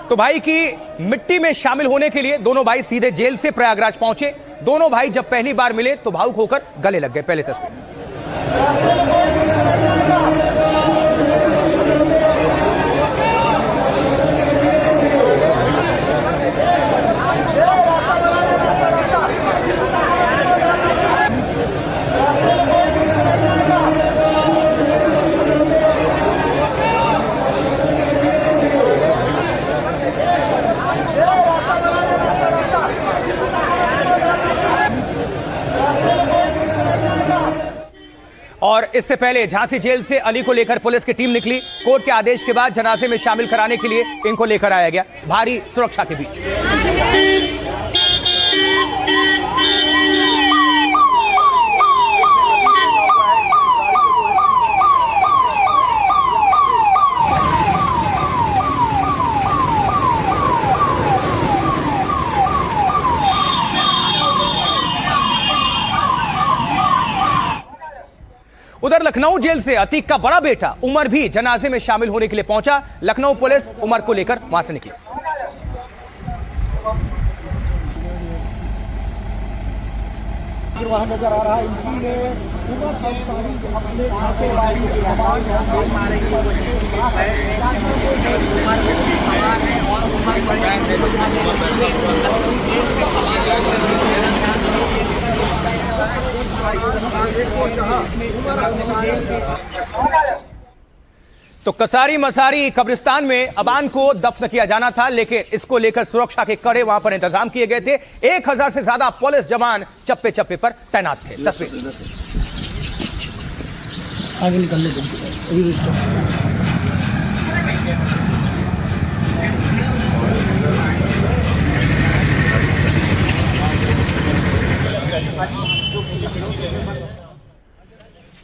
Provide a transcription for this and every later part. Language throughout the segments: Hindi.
तो भाई की मिट्टी में शामिल होने के लिए दोनों भाई सीधे जेल से प्रयागराज पहुंचे। दोनों भाई जब पहली बार मिले तो भावुक होकर गले लग गए। पहले तस्वीर। और इससे पहले झांसी जेल से अली को लेकर पुलिस की टीम निकली। कोर्ट के आदेश के बाद जनाजे में शामिल कराने के लिए इनको लेकर आया गया भारी सुरक्षा के बीच। उधर लखनऊ जेल से अतीक का बड़ा बेटा उमर भी जनाजे में शामिल होने के लिए पहुंचा। लखनऊ पुलिस उमर को लेकर वहां से निकली। नजर आ रहा है उमर अपने खातेदारी तो कसारी मसारी कब्रिस्तान में अबान को दफन किया जाना था, लेकिन इसको लेकर सुरक्षा के कड़े वहां पर इंतजाम किए गए थे। 1000 से ज्यादा पुलिस जवान चप्पे चप्पे पर तैनात थे। तस्वीर आगे निकलने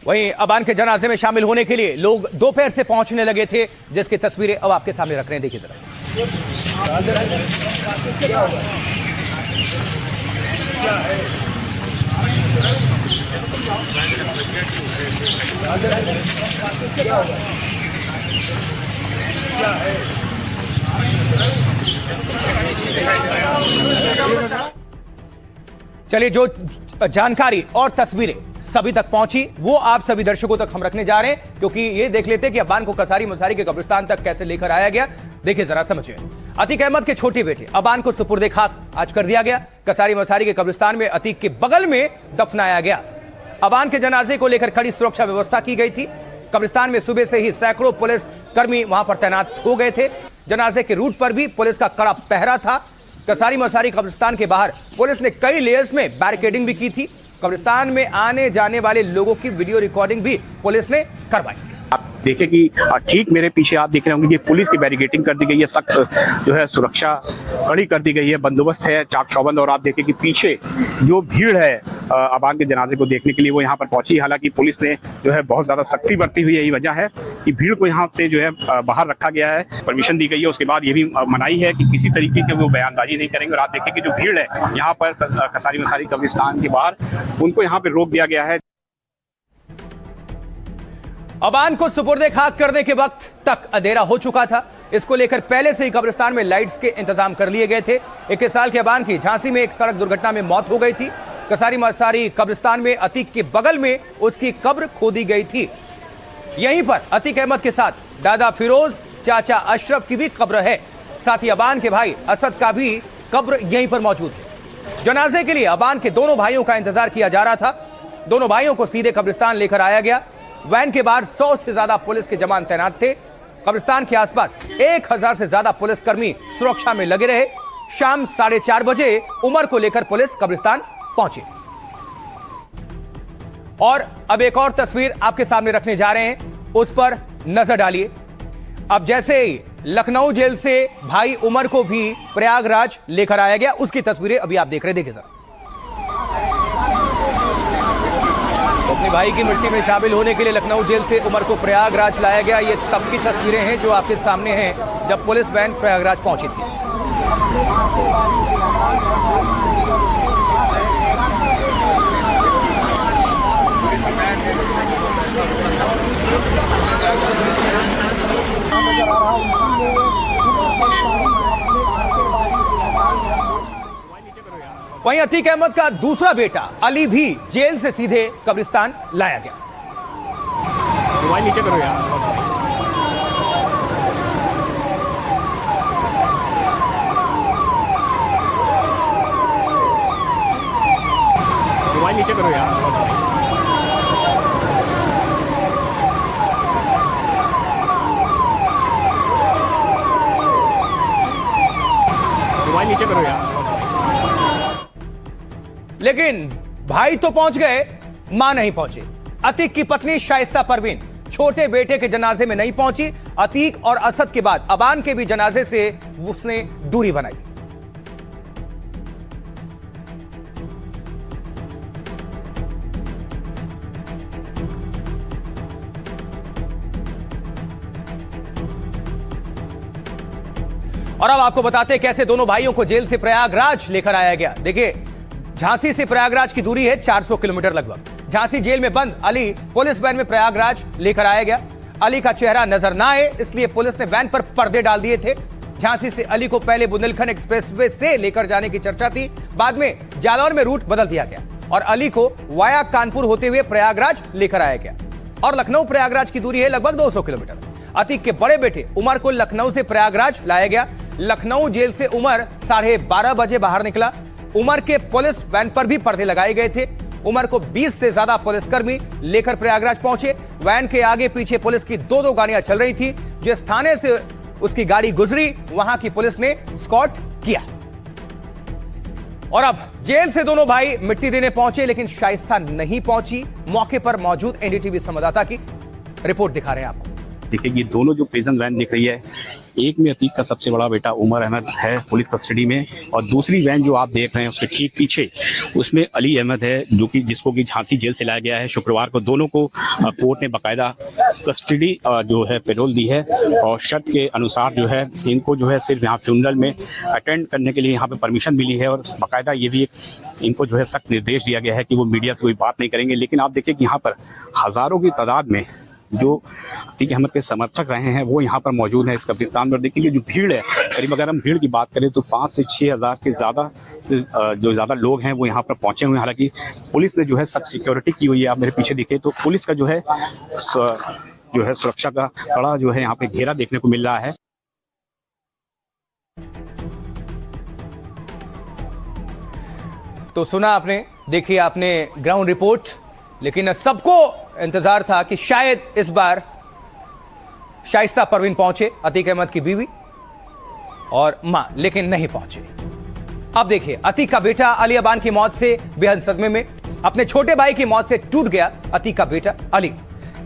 वहीं अबान के जनाजे में शामिल होने के लिए लोग दोपहर से पहुंचने लगे थे, जिसकी तस्वीरें अब आपके सामने रख रहे हैं। देखिए जरा। चलिए, जो जानकारी और तस्वीरें सभी तक पहुंची वो आप सभी दर्शकों तक हम रखने जा रहे हैं, क्योंकि ये देख लेते हैं कि अबान को कसारी मसारी के कब्रिस्तान तक कैसे लेकर आया गया। देखिए जरा, समझिए। अतीक अहमद के छोटे बेटे अबान को सुपुर्दे खाक आज कर दिया गया। कसारी मसारी के कब्रिस्तान में अतीक के बगल में दफनाया गया। अबान के जनाजे को लेकर कड़ी सुरक्षा व्यवस्था की गई थी। कब्रिस्तान में सुबह से ही सैकड़ों पुलिस कर्मी वहां पर तैनात हो गए थे। जनाजे के रूट पर भी पुलिस का कड़ा पहरा था। कसारी मसारी कब्रिस्तान के बाहर पुलिस ने कई लेयर्स में बैरिकेडिंग भी की थी। कब्रिस्तान में आने जाने वाले लोगों की वीडियो रिकॉर्डिंग भी पुलिस ने करवाई। आप देखें कि ठीक मेरे पीछे आप देख रहे होंगे कि पुलिस की बैरिकेडिंग कर दी गई है, सख्त जो है सुरक्षा कड़ी कर दी गई है, बंदोबस्त है चाक चौबंद। और आप देखें कि पीछे जो भीड़ है अबान के जनाजे को देखने के लिए वो यहाँ पर पहुंची। हालांकि पुलिस ने जो है बहुत ज्यादा सख्ती बरती हुई है। यही वजह है कि भीड़ को यहाँ से जो है बाहर रखा गया है, परमिशन दी गई है। उसके बाद ये भी मनाही है कि किसी तरीके की वो बयानबाजी नहीं करेंगे। और आप देखें कि जो भीड़ है यहाँ पर कसारी मसारी कब्रिस्तान के बाहर, उनको यहाँ पर रोक दिया गया है। अबान को सुपुर्दे खाक करने के वक्त तक अंधेरा हो चुका था। इसको लेकर पहले से ही कब्रिस्तान में लाइट्स के इंतजाम कर लिए गए थे। 21 साल के अबान की झांसी में एक सड़क दुर्घटना में मौत हो गई थी। कसारी मसारी कब्रिस्तान में अतीक के बगल में उसकी कब्र खोदी गई थी। यहीं पर अतीक अहमद के साथ दादा फिरोज, चाचा अशरफ की भी कब्र है। साथ ही अबान के भाई असद का भी कब्र यहीं पर मौजूद है। जनाजे के लिए अबान के दोनों भाइयों का इंतजार किया जा रहा था। दोनों भाइयों को सीधे कब्रिस्तान लेकर आया गया। वैन के बाहर 100 से ज्यादा पुलिस के जवान तैनात थे। कब्रिस्तान के आसपास 1000 से ज्यादा पुलिसकर्मी सुरक्षा में लगे रहे। शाम 4:30 बजे उमर को लेकर पुलिस कब्रिस्तान पहुंची। और अब एक और तस्वीर आपके सामने रखने जा रहे हैं, उस पर नजर डालिए। अब जैसे ही लखनऊ जेल से भाई उमर को भी प्रयागराज लेकर आया गया, उसकी तस्वीरें अभी आप देख रहे हैं। देखिए सर, अपने भाई की मिट्टी में शामिल होने के लिए लखनऊ जेल से उमर को प्रयागराज लाया गया। ये तब की तस्वीरें हैं जो आपके सामने हैं जब पुलिस वैन प्रयागराज पहुंची थी। नजर आ रहा है वहीं अतीक अहमद का दूसरा बेटा अली भी जेल से सीधे कब्रिस्तान लाया गया। मोबाइल नीचे करो यार। मोबाइल नीचे करो यार। मोबाइल नीचे करो यार। लेकिन भाई तो पहुंच गए, मां नहीं पहुंची। अतीक की पत्नी शाइस्ता परवीन छोटे बेटे के जनाजे में नहीं पहुंची। अतीक और असद के बाद अबान के भी जनाजे से उसने दूरी बनाई। और अब आपको बताते हैं कैसे दोनों भाइयों को जेल से प्रयागराज लेकर आया गया। देखिए, झांसी से प्रयागराज की दूरी है 400 किलोमीटर लगभग। झांसी जेल में बंद अली पुलिस वैन में प्रयागराज लेकर आया गया। अली का चेहरा नजर ना आए इसलिए पुलिस ने वैन पर पर्दे डाल दिए थे। झांसी से अली को पहले बुंदेलखंड एक्सप्रेसवे से लेकर जाने की चर्चा थी, बाद में जालौर में रूट बदल दिया गया और अली को वाया कानपुर होते हुए प्रयागराज लेकर आया गया। और लखनऊ प्रयागराज की दूरी है लगभग 200 किलोमीटर। अतीक के बड़े बेटे उमर को लखनऊ से प्रयागराज लाया गया। लखनऊ जेल से उमर 12:30 बजे बाहर निकला। उमर के पुलिस वैन पर भी पर्दे लगाए गए थे। उमर को 20 से ज्यादा पुलिसकर्मी लेकर प्रयागराज पहुंचे। वैन के आगे पीछे पुलिस की दो गाड़ियां चल रही थी। जिस थाने से उसकी गाड़ी गुजरी वहां की पुलिस ने स्कॉट किया। और अब जेल से दोनों भाई मिट्टी देने पहुंचे, लेकिन शाइस्ता नहीं पहुंची। मौके पर मौजूद एनडीटीवी संवाददाता की रिपोर्ट दिखा रहे हैं आपको। देखिए, ये दोनों जो प्रिजन वैन दिख रही है, एक में अतीक का सबसे बड़ा बेटा उमर अहमद है पुलिस कस्टडी में, और दूसरी वैन जो आप देख रहे हैं उसके ठीक पीछे उसमें अली अहमद है, जो कि जिसको कि झांसी जेल से लाया गया है शुक्रवार को। दोनों को कोर्ट ने बाकायदा कस्टडी जो है पैरोल दी है और शर्त के अनुसार जो है इनको जो है सिर्फ यहाँ फ्यूनरल में अटेंड करने के लिए यहाँ पे परमिशन मिली है। और बाकायदा ये भी इनको जो है सख्त निर्देश दिया गया है कि वो मीडिया से कोई बात नहीं करेंगे। लेकिन आप देखिए कि यहाँ पर हज़ारों की तादाद में जो अतीक अहमद के समर्थक रहे हैं वो यहाँ पर मौजूद हैं इस कब्रिस्तान पर। देखिए, जो भीड़ है, करीब अगर हम भीड़ की बात करें तो 5 से 6 हज़ार के ज़्यादा लोग हैं वो यहाँ पर पहुँचे हुए हैं। हालांकि पुलिस ने जो है सख्त सिक्योरिटी की हुई है। आप मेरे पीछे देखिए तो पुलिस का जो है सुरक्षा का कड़ा जो है यहाँ पे घेरा देखने को मिल रहा है। तो सुना आपने, देखिए आपने ग्राउंड रिपोर्ट, लेकिन सबको इंतजार था कि शायद इस बार शाइस्ता परवीन पहुंचे, अतीक अहमद की बीवी और मां, लेकिन नहीं पहुंचे। अब देखिए, अतीक का बेटा अली अबान की मौत से बेहद सदमे में। अपने छोटे भाई की मौत से टूट गया अतीक का बेटा अली।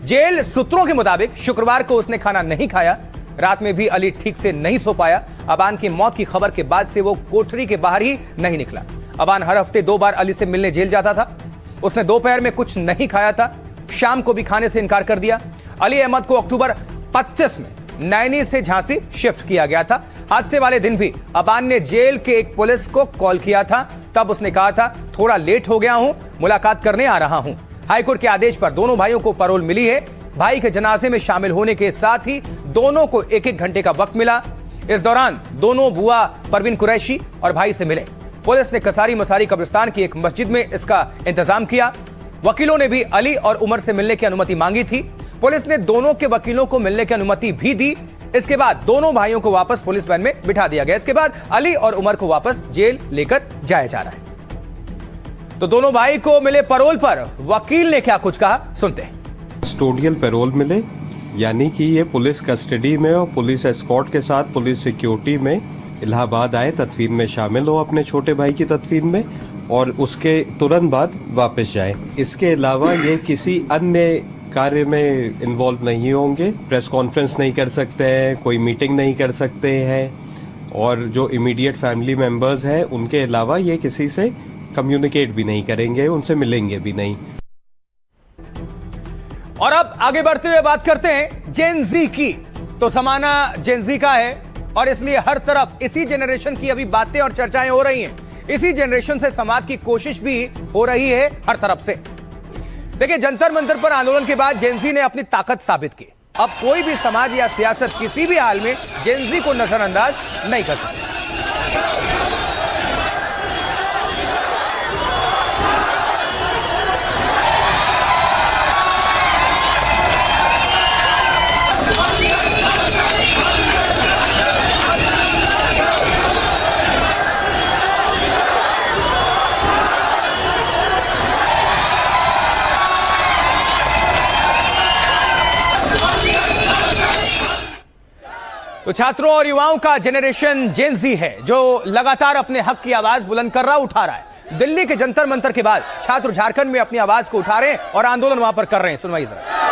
जेल सूत्रों के मुताबिक शुक्रवार को उसने खाना नहीं खाया। रात में भी अली ठीक से नहीं सो पाया। अबान की मौत की खबर के बाद से वो कोठरी के बाहर ही नहीं निकला। अबान हर हफ्ते 2 बार अली से मिलने जेल जाता था। उसने दोपहर में कुछ नहीं खाया था, शाम को भी खाने से इनकार कर दिया। अली अहमद को अक्टूबर 25 में नैनी से झांसी शिफ्ट किया गया था। हादसे वाले दिन भी अबान ने जेल के एक पुलिस को कॉल किया था। तब उसने कहा था, थोड़ा लेट हो गया हूं, मुलाकात करने आ रहा हूं। हाईकोर्ट के आदेश पर दोनों भाइयों को पैरोल मिली है। भाई के जनाजे में शामिल होने के साथ ही दोनों को 1-1 घंटे का वक्त मिला। इस दौरान दोनों बुआ परवीन कुरैशी और भाई से मिले। पुलिस ने कसारी मसारी कब्रिस्तान की एक मस्जिद में इसका इंतजाम किया। वकीलों ने भी अली और उमर से मिलने की अनुमति मांगी थी। पुलिस ने दोनों के वकीलों को मिलने की अनुमति भी दी। इसके बाद दोनों भाइयों को वापस पुलिस वैन में बिठा दिया गया। इसके बाद अली और उमर को वापस जेल लेकर जाया जा रहा है। तो दोनों भाई को मिले पैरोल पर वकील ने क्या कुछ कहा, सुनते हैं। कस्टोडियल पैरोल मिले, यानी कि ये पुलिस कस्टडी में और पुलिस एस्कॉर्ट के साथ पुलिस सिक्योरिटी में इलाहाबाद आए, तदफीन में शामिल हो अपने छोटे भाई की तदफीन में, और उसके तुरंत बाद वापस जाएं। इसके अलावा ये किसी अन्य कार्य में इन्वॉल्व नहीं होंगे, प्रेस कॉन्फ्रेंस नहीं कर सकते हैं, कोई मीटिंग नहीं कर सकते हैं, और जो इमीडिएट फैमिली मेंबर्स हैं उनके अलावा ये किसी से कम्युनिकेट भी नहीं करेंगे, उनसे मिलेंगे भी नहीं। और अब आगे बढ़ते हुए बात करते हैं जेन जी की। तो जमाना जेन जी का है और इसलिए हर तरफ इसी जनरेशन की अभी बातें और चर्चाएं हो रही हैं। इसी जनरेशन से समाज की कोशिश भी हो रही है हर तरफ से। देखिए, जंतर मंतर पर आंदोलन के बाद जेन जी ने अपनी ताकत साबित की। अब कोई भी समाज या सियासत किसी भी हाल में जेन जी को नजरअंदाज नहीं कर सकता। तो छात्रों और युवाओं का जनरेशन जेन ज़ी है जो लगातार अपने हक की आवाज बुलंद कर रहा उठा रहा है। दिल्ली के जंतर मंतर के बाद छात्र झारखंड में अपनी आवाज को उठा रहे हैं और आंदोलन वहां पर कर रहे हैं। सुनवाइए जरा।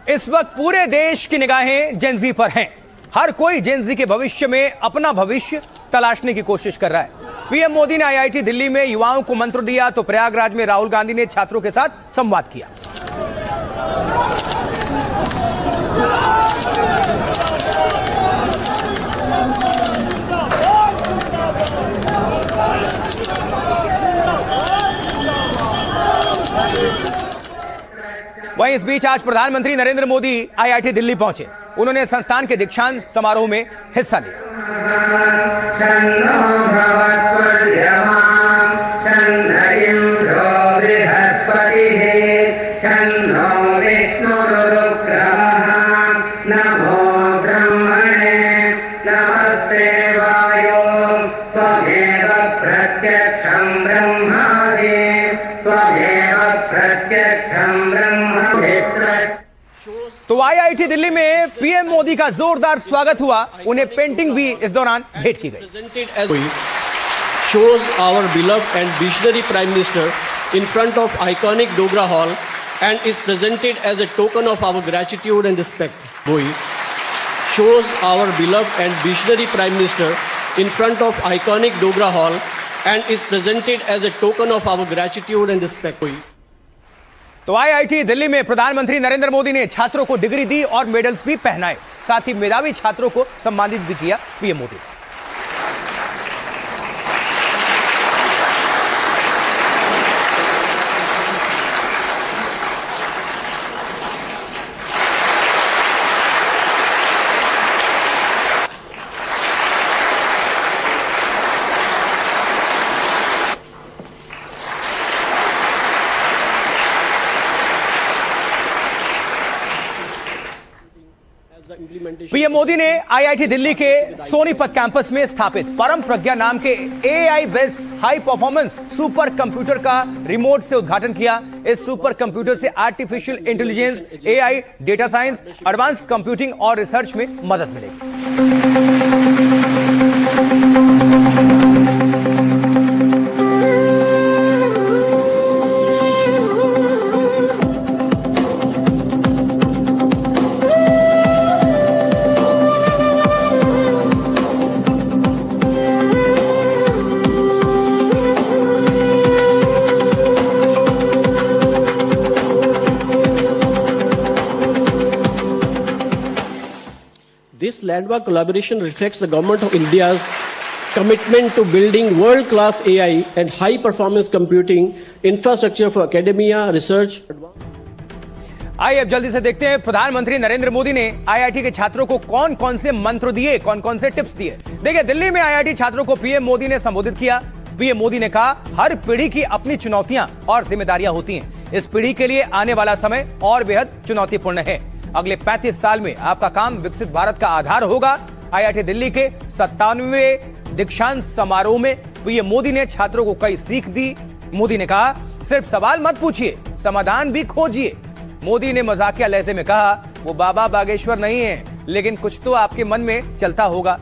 इस वक्त पूरे देश की निगाहें जेन ज़ी पर हैं। हर कोई जेन ज़ी के भविष्य में अपना भविष्य तलाशने की कोशिश कर रहा है। पीएम मोदी ने आईआईटी दिल्ली में युवाओं को मंत्र दिया तो प्रयागराज में राहुल गांधी ने छात्रों के साथ संवाद किया। वहीं इस बीच आज प्रधानमंत्री नरेंद्र मोदी आईआईटी दिल्ली पहुंचे। उन्होंने संस्थान के दीक्षांत समारोह में हिस्सा लिया। तो आईआईटी दिल्ली में पीएम मोदी का जोरदार स्वागत हुआ। उन्हें पेंटिंग भी इस दौरान भेंट की गई। shows our beloved and visionary Prime Minister in front of iconic Dogra Hall and is presented as a token of our gratitude and respect. Shows our beloved and visionary Prime Minister in front of iconic Dogra Hall and is presented as a token of our gratitude and respect. तो आईआईटी दिल्ली में प्रधानमंत्री नरेंद्र मोदी ने छात्रों को डिग्री दी और मेडल्स भी पहनाए। साथ ही मेधावी छात्रों को सम्मानित भी किया पीएम मोदी। पीएम मोदी ने आईआईटी दिल्ली के सोनीपत कैंपस में स्थापित परम प्रज्ञा नाम के AI based high performance super computer का रिमोट से उद्घाटन किया। इस सुपर कंप्यूटर से artificial intelligence, AI, data science, advance computing और रिसर्च में मदद मिलेगी। This landmark collaboration reflects the Government of India's commitment to building world-class AI and high-performance computing infrastructure for academia, research. आइए अब जल्दी से देखते हैं प्रधानमंत्री नरेंद्र मोदी ने आईआईटी के छात्रों को कौन कौन से मंत्र दिए, कौन कौन से टिप्स दिए। देखिए, दिल्ली में आईआईटी छात्रों को पीएम मोदी ने संबोधित किया। पीएम मोदी ने कहा, हर पीढ़ी की अपनी चुनौतियां और जिम्मेदारियां होती हैं। इस पीढ़ी के लिए आने वाला समय और बेहद चुनौतीपूर्ण है। अगले 35 साल में आपका काम विकसित भारत का आधार होगा। आईआईटी दिल्ली के 97वें दीक्षांत समारोह में पीएम मोदी ने छात्रों को कई सीख दी। मोदी ने कहा, सिर्फ सवाल मत पूछिए, समाधान भी खोजिए। मोदी ने मजाकिया लहजे में कहा, वो बाबा बागेश्वर नहीं है, लेकिन कुछ तो आपके मन में चलता होगा।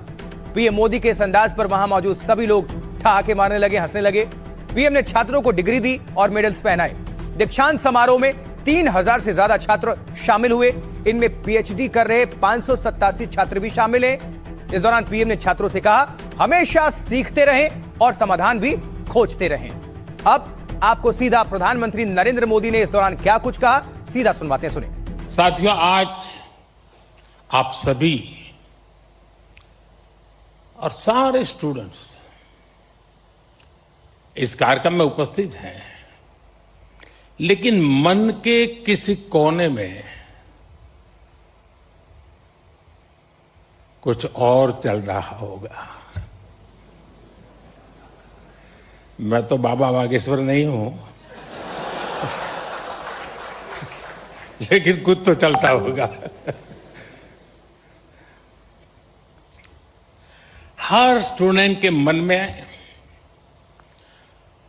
पीएम मोदी के इस अंदाज पर वहां मौजूद सभी लोग ठहाके मारने लगे, हंसने लगे। पीएम ने छात्रों को डिग्री दी और मेडल्स पहनाए। दीक्षांत समारोह में 3000 से ज्यादा छात्र शामिल हुए। इनमें पीएचडी कर रहे 587 छात्र भी शामिल हैं। इस दौरान पीएम ने छात्रों से कहा, हमेशा सीखते रहें और समाधान भी खोजते रहें। अब आपको सीधा प्रधानमंत्री नरेंद्र मोदी ने इस दौरान क्या कुछ कहा, सीधा सुनवाते हैं, सुने। साथियों, आज आप सभी और सारे स्टूडेंट्स इस कार्यक्रम में उपस्थित हैं, लेकिन मन के किसी कोने में कुछ और चल रहा होगा। मैं तो बाबा बागेश्वर नहीं हूं, लेकिन कुछ तो चलता होगा। हर स्टूडेंट के मन में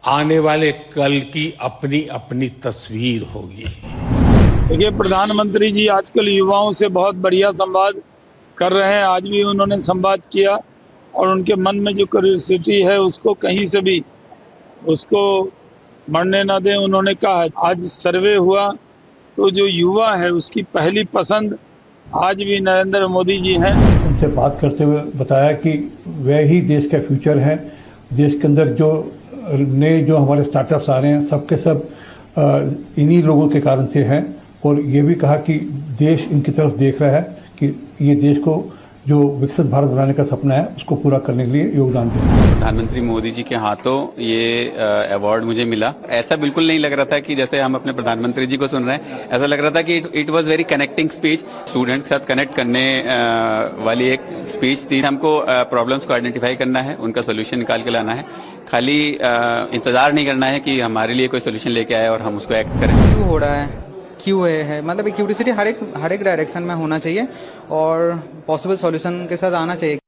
आने वाले कल की अपनी अपनी तस्वीर होगी। देखिए, प्रधानमंत्री जी आजकल युवाओं से बहुत बढ़िया संवाद कर रहे हैं। आज भी उन्होंने संवाद किया और उनके मन में जो क्यूरियोसिटी है उसको कहीं से भी उसको मरने ना दें। उन्होंने कहा, आज सर्वे हुआ तो जो युवा है उसकी पहली पसंद आज भी नरेंद्र मोदी जी हैं। उनसे बात करते हुए बताया कि वे ही देश का फ्यूचर है। देश के अंदर जो नए जो हमारे स्टार्टअप्स आ रहे हैं सबके सब इन्हीं लोगों के कारण से हैं। और ये भी कहा कि देश इनकी तरफ देख रहा है कि ये देश को जो विकसित भारत बनाने का सपना है उसको पूरा करने के लिए योगदान दें। प्रधानमंत्री मोदी जी के हाथों ये अवार्ड मुझे मिला। ऐसा बिल्कुल नहीं लग रहा था कि जैसे हम अपने प्रधानमंत्री जी को सुन रहे हैं, ऐसा लग रहा था कि it was very connecting speech. Students के साथ कनेक्ट करने वाली एक स्पीच थी। हमको प्रॉब्लम्स को आइडेंटिफाई करना है, उनका सोल्यूशन निकाल के लाना है। खाली इंतजार नहीं करना है कि हमारे लिए कोई सोल्यूशन लेके आए और हम उसको एक्ट करें। क्यों हो रहा है, क्यों है, मतलब क्यूरियोसिटी हर एक डायरेक्शन में होना चाहिए और पॉसिबल सॉल्यूशन के साथ आना चाहिए।